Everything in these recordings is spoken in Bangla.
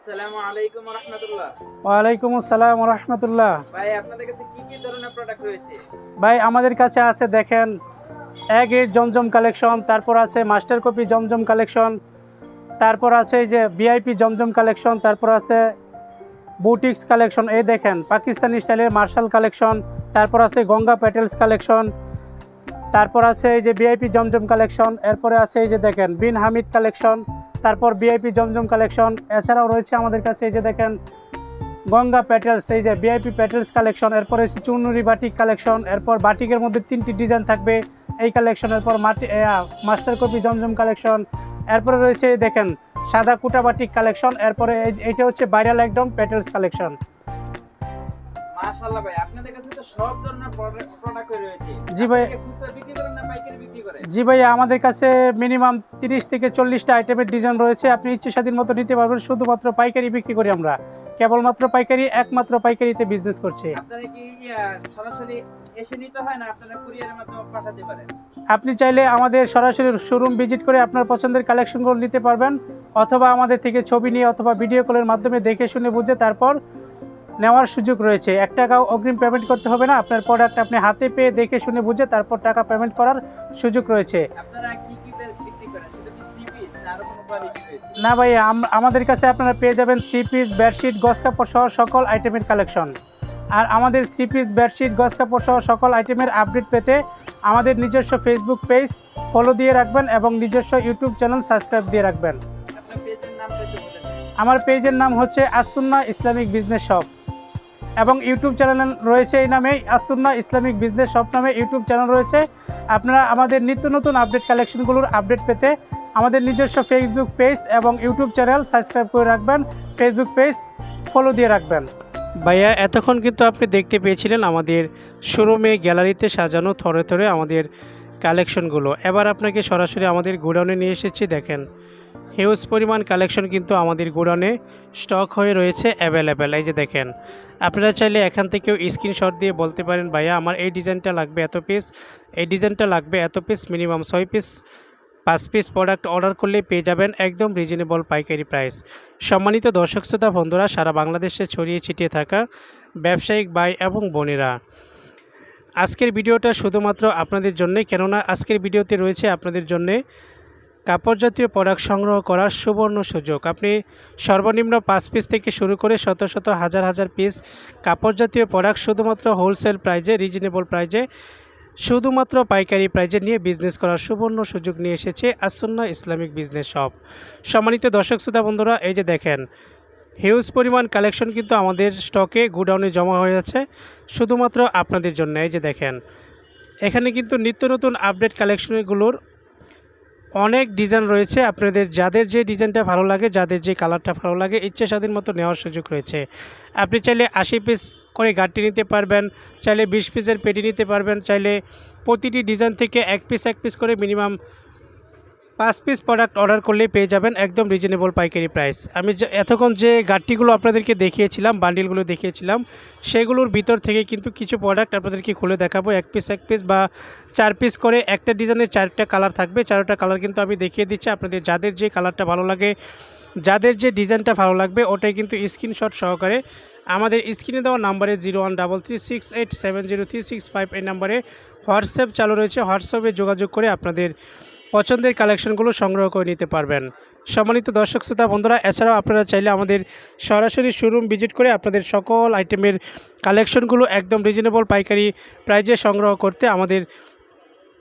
আসসালামু আলাইকুম ওয়া রাহমাতুল্লাহ। ওয়ালাইকুম আসসালাম রহমতুল্লাহ। ভাই আপনাদের কাছে কি ধরনের প্রোডাক্ট রয়েছে? ভাই আমাদের কাছে আছে দেখেন, এক এর জমজম কালেকশন, তারপর আছে মাস্টার কপি জমজম কালেকশন, তারপর আছে এই যে ভিআইপি জমজম কালেকশন, তারপর আছে বুটিক্স কালেকশন, এই দেখেন পাকিস্তানি স্টাইলের মার্শাল কালেকশন, তারপর আছে গঙ্গা প্যাটেলস কালেকশন, তারপর আছে এই যে ভিআইপি জমজম কালেকশন, এরপরে আছে এই যে দেখেন বিন হামিদ কালেকশন, তারপর ভিআইপি জমজম কালেকশন। এছাড়াও রয়েছে আমাদের কাছে এই যে দেখেন গঙ্গা প্যাটেলস, এই যে ভিআইপি প্যাটেলস কালেকশন, এরপর হচ্ছে চুনরি বাটিক কালেকশন, এরপর বাটিকের মধ্যে 3টি ডিজাইন থাকবে এই কালেকশন, এরপর মাস্টার কপি জমজম কালেকশন, এরপরে রয়েছে দেখেন সাদা কুটা বাটিক কালেকশন, এরপরে এইটা হচ্ছে ভাইরাল একদম প্যাটেলস কালেকশন। মাশাআল্লাহ ভাই, আপনাদের কাছে তো সব ধরনের প্রোডাক্ট রয়েছে। জি ভাই। আপনারা কি খুচরা বিক্রি করেন না পাইকারি বিক্রি করেন? জি ভাইয়া, আমাদের কাছে মিনিমাম 30 থেকে 40টা আইটেমের ডিজাইন রয়েছে, আপনি ইচ্ছে স্বাধীন মতো নিতে পারবেন। শুধুমাত্র পাইকারি বিক্রি করি আমরা, কেবলমাত্র পাইকারি, একমাত্র পাইকারিতে বিজনেস করছি। আপনারা কি সরাসরি এসে নিতে হয় না আপনারা কুরিয়ারের মাধ্যমে পাঠাতে পারেন? আপনি চাইলে আমাদের সরাসরি শোরুম ভিজিট করে আপনার পছন্দের কালেকশনগুলো নিতে পারবেন, অথবা আমাদের থেকে ছবি নিয়ে অথবা ভিডিও কলের মাধ্যমে দেখে শুনে বুঝে তারপর নেওয়ার সুযোগ রয়েছে। 1 টাকাও অগ্রিম পেমেন্ট করতে হবে না, আপনার প্রোডাক্ট আপনি হাতে পেয়ে দেখে শুনে বুঝে তারপর টাকা পেমেন্ট করার সুযোগ রয়েছে। আপনারা কি বিক্রি করেন? শুধু কি 3 পিস না আরো কোনো কোয়ালিটি রয়েছে? না ভাই, আমাদের কাছে আপনারা পেয়ে যাবেন 3 পিস বেডশিট গজ কাপড় সহ সকল আইটেমের কালেকশন। আর আমাদের 3 পিস বেডশিট গজ কাপড় সহ সকল আইটেমের আপডেট পেতে আমাদের নিজস্ব ফেসবুক পেজ ফলো দিয়ে রাখবেন এবং নিজস্ব ইউটিউব চ্যানেল সাবস্ক্রাইব দিয়ে রাখবেন। আপনার পেজের নামটা একটু বলে দিন। আমার পেজের নাম হচ্ছে আসুন্না ইসলামিক বিজনেস শপ এবং ইউটিউব চ্যানেল রয়েছে এই নামেই, আসুন্না ইসলামিক বিজনেস শপ নামে ইউটিউব চ্যানেল রয়েছে। আপনারা আমাদের নিত্য নতুন আপডেট কালেকশনগুলোর আপডেট পেতে আমাদের নিজস্ব ফেসবুক পেজ এবং ইউটিউব চ্যানেল সাবস্ক্রাইব করে রাখবেন, ফেসবুক পেজ ফলো দিয়ে রাখবেন। ভাইয়া, এতক্ষণ কিন্তু আপনি দেখতে পেয়েছিলেন আমাদের শোরুমে গ্যালারিতে সাজানো থরে থরে আমাদের কালেকশনগুলো। এবার আপনাকে সরাসরি আমাদের গোডাউনে নিয়ে এসেছি। দেখেন হিউজ পরিমাণ কালেকশন কিন্তু আমাদের গোডাউনে স্টক হয়ে রয়েছে অ্যাভেলেবেল। এই যে দেখেন, আপনারা চাইলে এখান থেকেও স্ক্রিনশট দিয়ে বলতে পারেন ভাইয়া আমার এই ডিজাইনটা লাগবে এত পিস, এই ডিজাইনটা লাগবে এত piece, minimum 6 piece 5 piece product order করলে পেয়ে যাবেন একদম রিজনেবল পাইকারি প্রাইস। সম্মানিত দর্শক শ্রোতা বন্ধুরা, সারা বাংলাদেশে ছড়িয়ে ছিটিয়ে থাকা ব্যবসায়িক ভাই এবং বোনেরা, আজকের ভিডিওটা শুধুমাত্র আপনাদের জন্যে, কেননা আজকের ভিডিওতে রয়েছে আপনাদের জন্যে কাপড় জাতীয় প্রোডাক্ট সংগ্রহ করার সুবর্ণ সুযোগ। আপনি সর্বনিম্ন 5 পিস থেকে শুরু করে শত শত হাজার হাজার পিস কাপড় জাতীয় প্রোডাক্ট শুধুমাত্র হোলসেল প্রাইজে, রিজনেবল প্রাইজে, শুধুমাত্র পাইকারি প্রাইজে নিয়ে বিজনেস করার সুবর্ণ সুযোগ নিয়ে এসেছে আসুন্না ইসলামিক বিজনেস শপ। সম্মানিত দর্শক শ্রোতা বন্ধুরা, এই যে দেখেন হিউজ পরিমাণ কালেকশন কিন্তু আমাদের স্টকে গোডাউনে জমা হয়ে আছে শুধুমাত্র আপনাদের জন্য। এই যে দেখেন, এখানে কিন্তু নিত্য নতুন আপডেট কালেকশনগুলোর অনেক ডিজাইন রয়েছে। আপনাদের যাদের যে ডিজাইনটা ভালো লাগে, যাদের যে কালারটা ভালো লাগে, ইচ্ছে স্বাধীন মতো নেওয়ার সুযোগ রয়েছে। আপনি চাইলে 80 পিস করে গাঁটটি নিতে পারবেন, চাইলে 20 পিসের পেটি নিতে পারবেন, চাইলে প্রতিটি ডিজাইন থেকে এক পিস করে মিনিমাম 5 পিস প্রোডাক্ট অর্ডার করলেই পেয়ে যাবেন একদম রিজনেবল পাইকারি প্রাইস। আমি এতক্ষণ যে গাঁটটিগুলো আপনাদেরকে দেখিয়েছিলাম, বান্ডিলগুলো দেখিয়েছিলাম, সেগুলোর ভিতর থেকে কিন্তু কিছু প্রোডাক্ট আপনাদেরকে খুলে দেখাবো। এক পিস বা 4 পিস করে একটা ডিজাইনের 4টা কালার থাকবে, 4টা কালার কিন্তু আমি দেখিয়ে দিচ্ছি। আপনাদের যাদের যে কালারটা ভালো লাগে, যাদের যে ডিজাইনটা ভালো লাগবে, ওটাই কিন্তু স্ক্রিনশট সহকারে আমাদের স্ক্রিনে দেওয়া নাম্বারে 013368703665 এই নাম্বারে হোয়াটসঅ্যাপ চালু রয়েছে, হোয়াটসঅ্যাপে যোগাযোগ করে আপনাদের পছন্দের কালেকশনগুলো সংগ্রহ করে নিতে পারবেন। সম্মানিত দর্শক শ্রোতা বন্ধুরা, এছাড়াও আপনারা চাইলে আমাদের সরাসরি শোরুম ভিজিট করে আপনাদের সকল আইটেমের কালেকশনগুলো একদম রিজনেবল পাইকারি প্রাইজে সংগ্রহ করতে আমাদের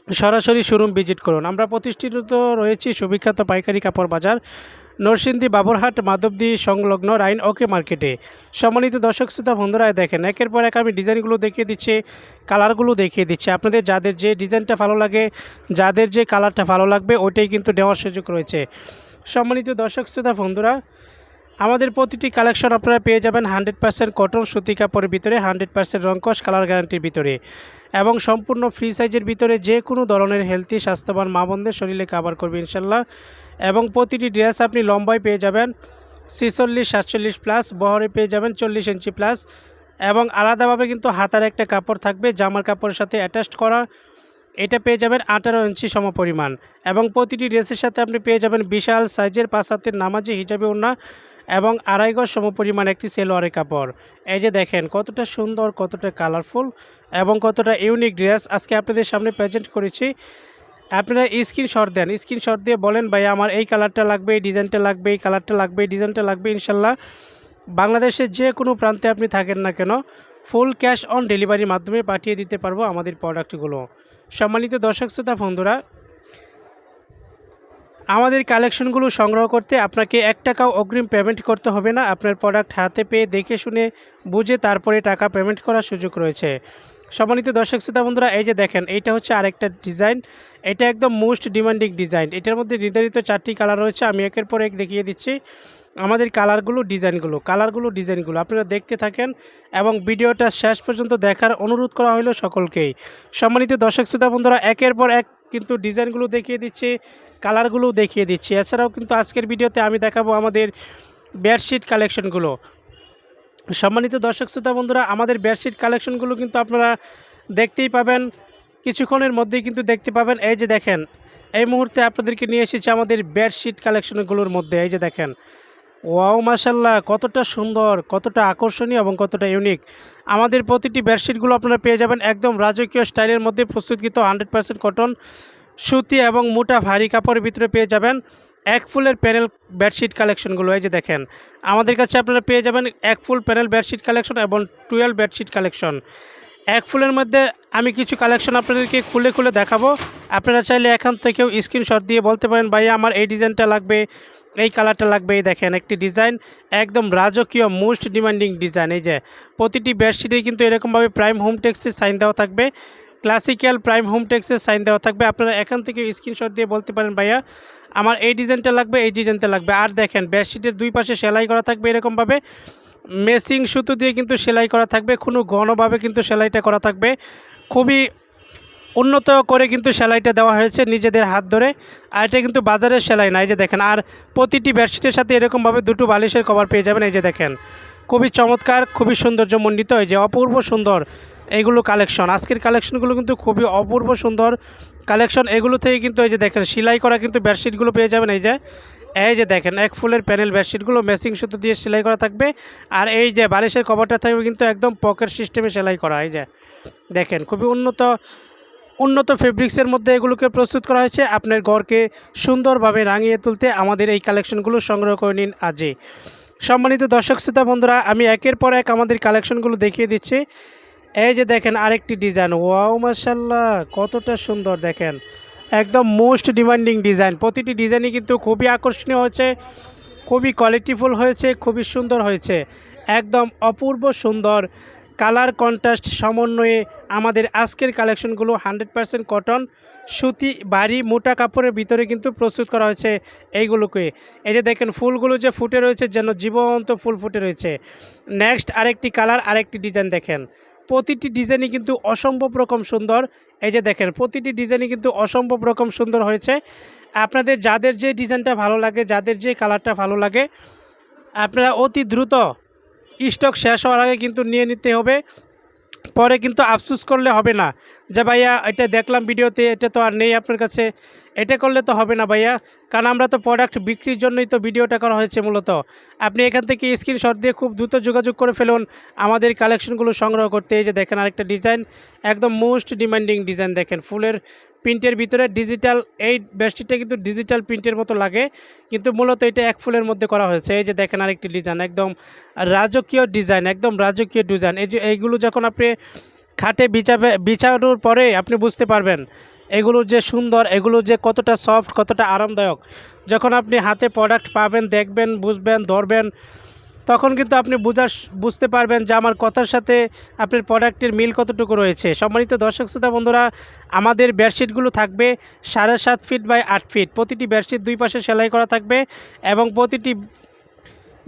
সরাসরি শোরুম ভিজিট করুন। আমরা প্রতিষ্ঠিত রয়েছি সুবিখ্যাত পাইকারি কাপড় বাজার নরসিংদী বাবুরহাট মাধবদী সংলগ্ন রাইন ওকে মার্কেটে। সম্মানিত দর্শক শ্রোতা বন্ধুরা, দেখেন একের পর এক আমি ডিজাইনগুলো দেখিয়ে দিচ্ছি, কালারগুলো দেখিয়ে দিচ্ছি। আপনাদের যাদের যে ডিজাইনটা ভালো লাগে, যাদের যে কালারটা ভালো লাগবে, ওইটাই কিন্তু নেওয়ার সুযোগ রয়েছে। সম্মানিত দর্শক শ্রোতা বন্ধুরা, আমাদের প্রতিটি কালেকশন আপনারা পেয়ে যাবেন 100% কটন সুতি কাপড়ের ভিতরে, 100% রংকশ কালার গ্যারান্টির ভিতরে এবং সম্পূর্ণ ফ্রি সাইজের ভিতরে। যে কোনো ধরনের হেলদি স্বাস্থ্যবান মা বোনদের শরীরে কাভার করবে ইনশাল্লাহ। এবং প্রতিটি ড্রেস আপনি লম্বায় পেয়ে যাবেন 46-47 প্লাস, বহরে পেয়ে যাবেন 40 ইঞ্চি প্লাস এবং আলাদাভাবে কিন্তু হাতার একটা কাপড় থাকবে জামার কাপড়ের সাথে অ্যাটাচড করা, এটা পেয়ে যাবেন 18 ইঞ্চি সমপরিমাণ। এবং প্রতিটি ড্রেসের সাথে আপনি পেয়ে যাবেন বিশাল সাইজের 5 হাতের নামাজি হিজাবি ওড়না এবং আড়াই গজ সমপরিমাণ একটি সেলোয়ারের কাপড়। এই যে দেখেন কতটা সুন্দর, কতটা কালারফুল এবং কতটা ইউনিক ড্রেস আজকে আপনাদের সামনে প্রেজেন্ট করেছি। আপনারা স্ক্রিনশট দেন, স্ক্রিনশট দিয়ে বলেন ভাই আমার এই কালারটা লাগবে, এই ডিজাইনটা লাগবে, এই কালারটা লাগবে, এই ডিজাইনটা লাগবে। ইনশাল্লাহ বাংলাদেশের যে কোনো প্রান্তে আপনি থাকেন না কেন ফুল ক্যাশ অন ডেলিভারির মাধ্যমে পাঠিয়ে দিতে পারবো আমাদের প্রোডাক্টগুলো। সম্মানিত দর্শক শ্রোতা বন্ধুরা, আমাদের কালেকশনগুলো সংগ্রহ করতে আপনাকে 1 টাকাও অগ্রিম পেমেন্ট করতে হবে না। আপনার প্রোডাক্ট হাতে পেয়ে দেখে শুনে বুঝে তারপরে টাকা পেমেন্ট করার সুযোগ রয়েছে। সম্মানিত দর্শক শ্রোতা বন্ধুরা, এই যে দেখেন এইটা হচ্ছে আরেকটা ডিজাইন। এটা একদম মোস্ট ডিমান্ডিং ডিজাইন। এটার মধ্যে নির্ধারিত 4টি কালার রয়েছে, আমি একের পর এক দেখিয়ে দিচ্ছি আমাদের কালারগুলো ডিজাইনগুলো আপনারা দেখতে থাকেন এবং ভিডিওটা শেষ পর্যন্ত দেখার অনুরোধ করা হলো সকলকেই। সম্মানিত দর্শক শ্রোতা বন্ধুরা, একের পর এক কিন্তু ডিজাইনগুলো দেখিয়ে দিচ্ছি, কালারগুলো দেখিয়ে দিচ্ছি। এছাড়াও কিন্তু আজকের ভিডিওতে আমি দেখাবো আমাদের বেডশিট কালেকশনগুলো। সম্মানিত দর্শক শ্রোতা বন্ধুরা, আমাদের বেডশিট কালেকশনগুলো কিন্তু আপনারা দেখতেই পাবেন, কিছুক্ষণের মধ্যেই কিন্তু দেখতে পাবেন। এই যে দেখেন এই মুহূর্তে আপনাদেরকে নিয়ে এসেছি আমাদের বেডশিট কালেকশনগুলোর মধ্যে। এই যে দেখেন, ওয়াও মাশাল্লাহ, কতটা সুন্দর, কতটা আকর্ষণীয় এবং কতটা ইউনিক। আমাদের প্রতিটি বেডশিটগুলো আপনারা পেয়ে যাবেন একদম রাজকীয় স্টাইলের মধ্যে প্রস্তুতকৃত 100% কটন, সুতি এবং মোটা ভারী কাপড়ের ভিতরে পেয়ে যাবেন এক ফুলের প্যানেল বেডশিট কালেকশনগুলো। এই যে দেখেন আমাদের কাছে আপনারা পেয়ে যাবেন এক ফুল প্যানেল বেডশিট কালেকশন এবং 12 বেডশিট কালেকশন। এক ফুলের মধ্যে আমি কিছু কালেকশন আপনাদেরকে খুলে খুলে দেখাবো। আপনারা চাইলে এখান থেকেও স্ক্রিনশট দিয়ে বলতে পারেন ভাইয়া আমার এই ডিজাইনটা লাগবে, এই কালারটা লাগবে। এই দেখেন একটি ডিজাইন একদম রাজকীয় মোস্ট ডিমান্ডিং ডিজাইন। এই যে প্রতিটি বেডশিটে কিন্তু এরকমভাবে প্রাইম হোম টেক্সের সাইন দেওয়া থাকবে, ক্লাসিক্যাল প্রাইম হোম টেক্সের সাইন দেওয়া থাকবে। আপনারা এখান থেকে স্ক্রিনশট দিয়ে বলতে পারেন ভাইয়া আমার এই ডিজাইনটা লাগবে, এই ডিজাইনটা লাগবে। আর দেখেন বেডশিটের দুই পাশে সেলাই করা থাকবে এরকমভাবে, মেসিং সুতো দিয়ে কিন্তু সেলাই করা থাকবে, কোনো ঘনভাবে কিন্তু সেলাইটা করা থাকবে, খুবই উন্নত করে কিন্তু সেলাইটা দেওয়া হয়েছে নিজেদের হাত ধরে। আর এটা কিন্তু বাজারের সেলাই না। এই যে দেখেন, আর প্রতিটি বেডশিটের সাথে এরকমভাবে দুটো বালিশের কভার পেয়ে যাবেন। এই যে দেখেন খুবই চমৎকার, খুবই সৌন্দর্যমণ্ডিত, এই যে অপূর্ব সুন্দর এইগুলো কালেকশন। আজকের কালেকশনগুলো কিন্তু খুবই অপূর্ব সুন্দর কালেকশন। এগুলো থেকে কিন্তু এই যে দেখেন সেলাই করা কিন্তু বেডশিটগুলো পেয়ে যাবেন। এই যে দেখেন এক ফুলের প্যানেল বেডশিটগুলো মেসিং সুতো দিয়ে সেলাই করা থাকবে। আর এই যে বালিশের কভারটা থাকবে কিন্তু একদম পকেট সিস্টেমে সেলাই করা। এই যে দেখেন খুবই উন্নত ফেব্রিক্সের মধ্যে এগুলোকে প্রস্তুত করা হয়েছে আপনার ঘরকে সুন্দরভাবে রাঙিয়ে তুলতে। আমাদের এই কালেকশনগুলো সংগ্রহ করে নিন আজই। সম্মানিত দর্শক শ্রোতা বন্ধুরা, আমি একের পর এক আমাদের কালেকশনগুলো দেখিয়ে দিচ্ছি। এই যে দেখেন আরেকটি ডিজাইন, ওয়াও মাশাল্লাহ, কতটা সুন্দর। দেখেন একদম মোস্ট ডিমান্ডিং ডিজাইন। প্রতিটি ডিজাইনই কিন্তু খুবই আকর্ষণীয় হয়েছে, খুবই কোয়ালিটিফুল হয়েছে, খুবই সুন্দর হয়েছে, একদম অপূর্ব সুন্দর কালার কন্ট্রাস্ট সমন্বয়ে আমাদের আজকের কালেকশনগুলো 100% কটন, সুতি, ভারী মোটা কাপড়ের ভিতরে কিন্তু প্রস্তুত করা হয়েছে এইগুলোকে। এই যে দেখেন ফুলগুলো যে ফুটে রয়েছে যেন জীবন্ত ফুল ফুটে রয়েছে। নেক্সট আরেকটি কালার, আরেকটি ডিজাইন দেখেন, প্রতিটি ডিজাইনই কিন্তু অসম্ভব রকম সুন্দর। এই যে দেখেন প্রতিটি ডিজাইনই কিন্তু অসম্ভব রকম সুন্দর হয়েছে। আপনাদের যাদের যে ডিজাইনটা ভালো লাগে, যাদের যে কালারটা ভালো লাগে, আপনারা অতি দ্রুত স্টক শেষ হওয়ার আগে কিন্তু নিয়ে নিতে হবে। পরে কিন্তু আফসোস করলে হবে না যে ভাইয়া এটা দেখলাম ভিডিওতে, এটা তো আর নেই আপনার কাছে, এটা করলে তো হবে না ভাইয়া, কারণ আমরা তো প্রোডাক্ট বিক্রির জন্যই তো ভিডিওটা করা হয়েছে মূলত। আপনি এখান থেকে স্ক্রিনশট দিয়ে খুব দ্রুত যোগাযোগ করে ফেলুন আমাদের কালেকশনগুলো সংগ্রহ করতে। এই যে দেখেন আরেকটা ডিজাইন, একদম মোস্ট ডিমান্ডিং ডিজাইন। দেখেন ফুলের প্রিন্টের ভিতরে ডিজিটাল, এই বেডশিটটা কিন্তু ডিজিটাল প্রিন্টের মতো লাগে কিন্তু মূলত এটা এক ফুলের মধ্যে করা হয়েছে। এই যে দেখেন আরেকটি ডিজাইন, একদম রাজকীয় ডিজাইন, একদম রাজকীয় ডিজাইন। এইগুলো যখন আপনি খাটে বিছানোর পরে আপনি বুঝতে পারবেন এগুলোর যে সুন্দর, এগুলো যে কতটা সফট, কতটা আরামদায়ক। যখন আপনি হাতে প্রোডাক্ট পাবেন, দেখবেন, বুঝবেন, ধরবেন, তখন কিন্তু আপনি বুঝতে পারবেন যে আমার কথার সাথে আপনার প্রোডাক্টের মিল কতটুকু রয়েছে। সম্মানিত দর্শক শ্রোতা বন্ধুরা, আমাদের বেডশিটগুলো থাকবে 7.5 ফিট বাই 8 ফিট। প্রতিটি বেডশিট দুই পাশে সেলাই করা থাকবে এবং প্রতিটি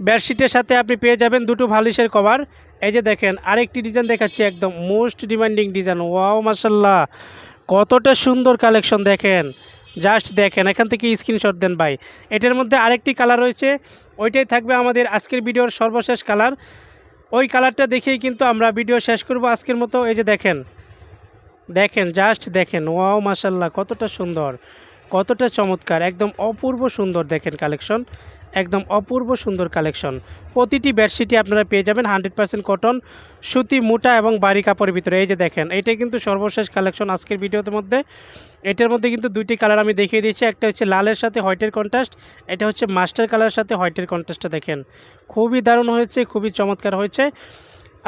বেডশিটের সাথে আপনি পেয়ে যাবেন দুটো বালিশের কভার। এই যে দেখেন আরেকটি ডিজাইন দেখাচ্ছি, একদম মোস্ট ডিমান্ডিং ডিজাইন। ওয়াও মাশাল্লাহ, কতটা সুন্দর কালেকশন। দেখেন, জাস্ট দেখেন, এখান থেকে স্ক্রিনশট দেন ভাই। এটার মধ্যে আরেকটি কালার রয়েছে, ওইটাই থাকবে আমাদের আজকের ভিডিওর সর্বশেষ কালার। ওই কালারটা দেখেই কিন্তু আমরা ভিডিও শেষ করব আজকের মতো। এই যে দেখেন জাস্ট দেখেন, ওয়াও মাশাল্লাহ, কতটা সুন্দর, কতটা চমৎকার, একদম অপূর্ব সুন্দর। দেখেন কালেকশন একদম অপূর্ব সুন্দর কালেকশন। প্রতিটি বেডশিটই আপনারা পেয়ে যাবেন 100% কটন, সুতি, মোটা এবং বাড়ি কাপড়ের ভিতরে। এই যে দেখেন, এইটাই কিন্তু সর্বশেষ কালেকশন আজকের ভিডিওর মধ্যে। এটার মধ্যে কিন্তু দুইটি কালার আমি দেখিয়ে দিচ্ছি, একটা হচ্ছে লালের সাথে হোয়াইটের কন্ট্রাস্ট, এটা হচ্ছে মাস্টার কালারের সাথে হোয়াইটের কন্ট্রাস্টটা দেখেন, খুবই দারুণ হয়েছে, খুবই চমৎকার হয়েছে।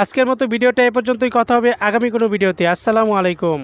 আজকের মতো ভিডিওটা এ পর্যন্তই, কথা হবে আগামী কোনো ভিডিওতে। আসসালামু আলাইকুম।